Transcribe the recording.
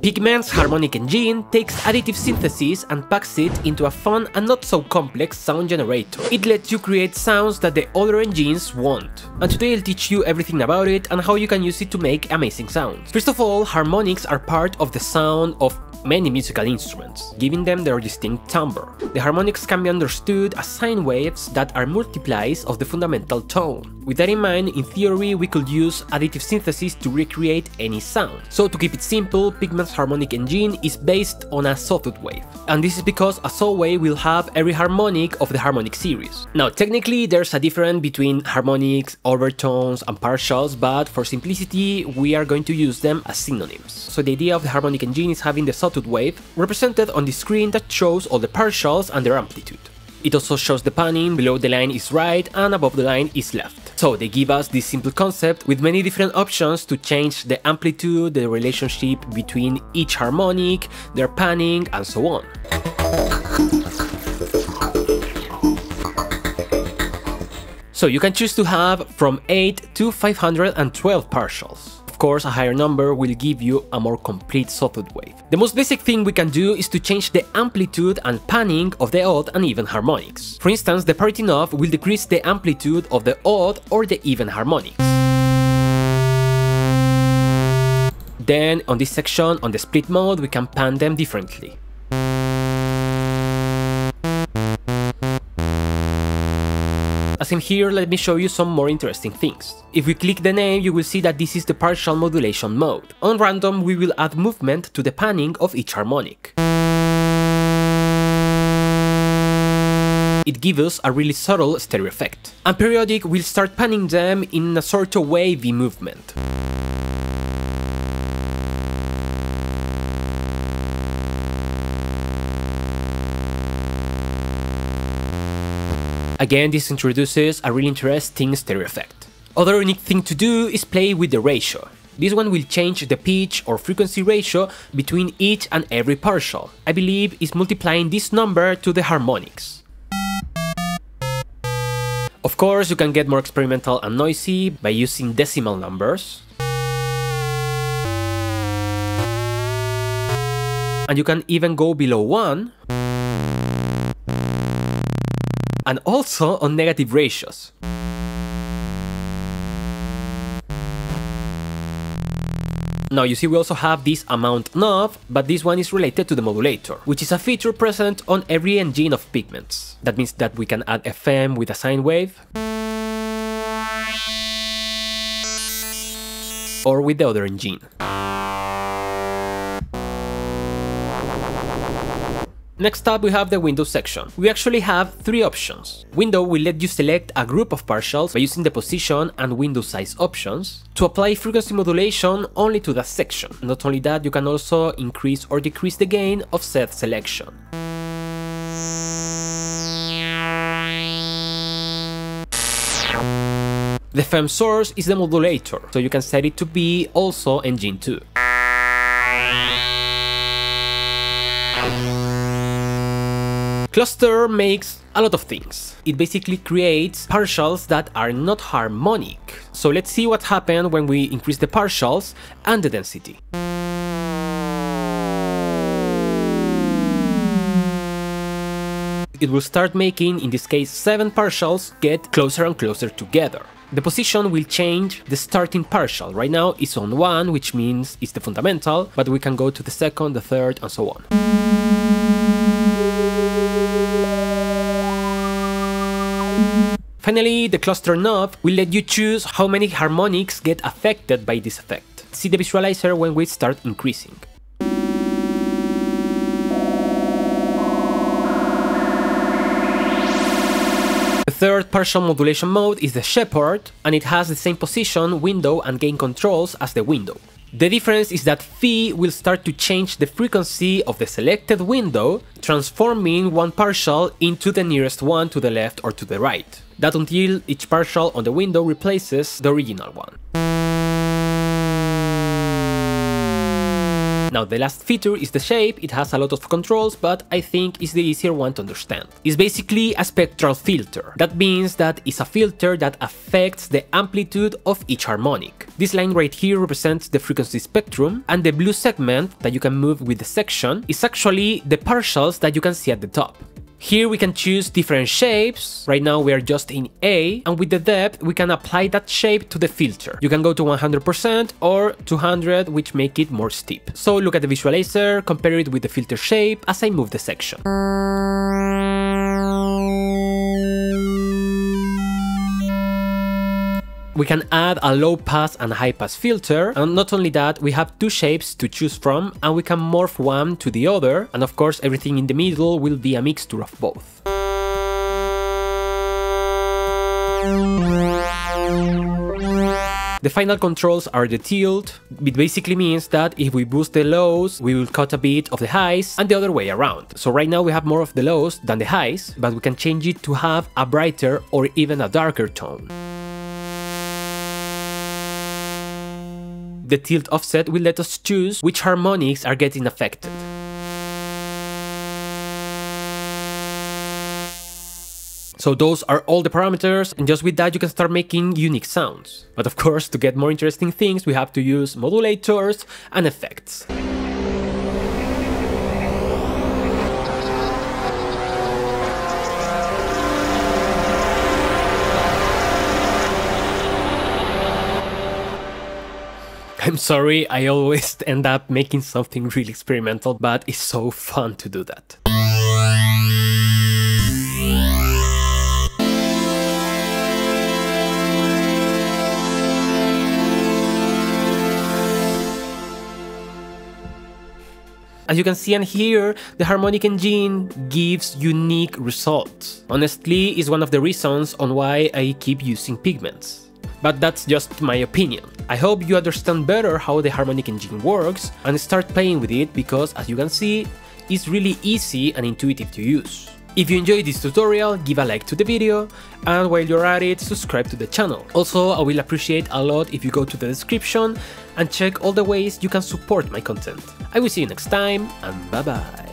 Pigments Harmonic engine takes additive synthesis and packs it into a fun and not so complex sound generator. It lets you create sounds that the other engines won't. And today I'll teach you everything about it and how you can use it to make amazing sounds. First of all, harmonics are part of the sound of many musical instruments, giving them their distinct timbre. The harmonics can be understood as sine waves that are multiplies of the fundamental tone. With that in mind, in theory we could use additive synthesis to recreate any sound. So to keep it simple, Pigments Harmonic engine is based on a sawtooth wave. And this is because a saw wave will have every harmonic of the harmonic series. Now technically there's a difference between harmonics, overtones and partials, but for simplicity we are going to use them as synonyms. So the idea of the harmonic engine is having the sawtooth wave represented on the screen that shows all the partials and their amplitude. It also shows the panning, below the line is right and above the line is left. So they give us this simple concept with many different options to change the amplitude, the relationship between each harmonic, their panning and so on. So you can choose to have from 8 to 512 partials. Of course, a higher number will give you a more complete sawtooth wave. The most basic thing we can do is to change the amplitude and panning of the odd and even harmonics. For instance, the parity knob will decrease the amplitude of the odd or the even harmonics. Then on this section, on the split mode, we can pan them differently. As in here, let me show you some more interesting things. If we click the name, you will see that this is the partial modulation mode. On random, we will add movement to the panning of each harmonic. It gives us a really subtle stereo effect. And periodic, we'll start panning them in a sort of wavy movement. Again, this introduces a really interesting stereo effect. Other unique thing to do is play with the ratio. This one will change the pitch or frequency ratio between each and every partial. I believe it's multiplying this number to the harmonics. Of course, you can get more experimental and noisy by using decimal numbers. And you can even go below 1. And also on negative ratios. Now you see we also have this amount knob, but this one is related to the modulator, which is a feature present on every engine of Pigments. That means that we can add FM with a sine wave, or with the other engine. Next up we have the window section. We actually have 3 options. Window will let you select a group of partials by using the position and window size options to apply frequency modulation only to that section. Not only that, you can also increase or decrease the gain of said selection. The FM source is the modulator, so you can set it to be also engine 2. Cluster makes a lot of things. It basically creates partials that are not harmonic. So let's see what happens when we increase the partials and the density. It will start making, in this case, 7 partials get closer and closer together. The position will change the starting partial. Right now it's on 1, which means it's the fundamental, but we can go to the second, the third, and so on. Finally, the cluster knob will let you choose how many harmonics get affected by this effect. See the visualizer when we start increasing. The third partial modulation mode is the shepherd, and it has the same position, window and gain controls as the window. The difference is that phi will start to change the frequency of the selected window, transforming one partial into the nearest one to the left or to the right. That until each partial on the window replaces the original one. Now the last feature is the shape. It has a lot of controls, but I think it's the easier one to understand. It's basically a spectral filter. That means that it's a filter that affects the amplitude of each harmonic. This line right here represents the frequency spectrum, and the blue segment that you can move with the section is actually the partials that you can see at the top. Here we can choose different shapes. Right now we are just in A, and with the depth we can apply that shape to the filter. You can go to 100% or 200, which make it more steep. So look at the visualizer, compare it with the filter shape as I move the section. We can add a low pass and high pass filter, and not only that, we have two shapes to choose from, and we can morph one to the other, and of course everything in the middle will be a mixture of both. The final controls are the tilt. It basically means that if we boost the lows, we will cut a bit of the highs, and the other way around. So right now we have more of the lows than the highs, but we can change it to have a brighter or even a darker tone. The tilt offset will let us choose which harmonics are getting affected. So those are all the parameters, and just with that you can start making unique sounds. But of course, to get more interesting things, we have to use modulators and effects. I'm sorry, I always end up making something really experimental, but it's so fun to do that. As you can see and hear, the harmonic engine gives unique results. Honestly, it's one of the reasons on why I keep using Pigments. But that's just my opinion. I hope you understand better how the harmonic engine works and start playing with it, because as you can see, it's really easy and intuitive to use. If you enjoyed this tutorial, give a like to the video, and while you're at it, subscribe to the channel. Also, I will appreciate a lot if you go to the description and check all the ways you can support my content. I will see you next time, and bye bye.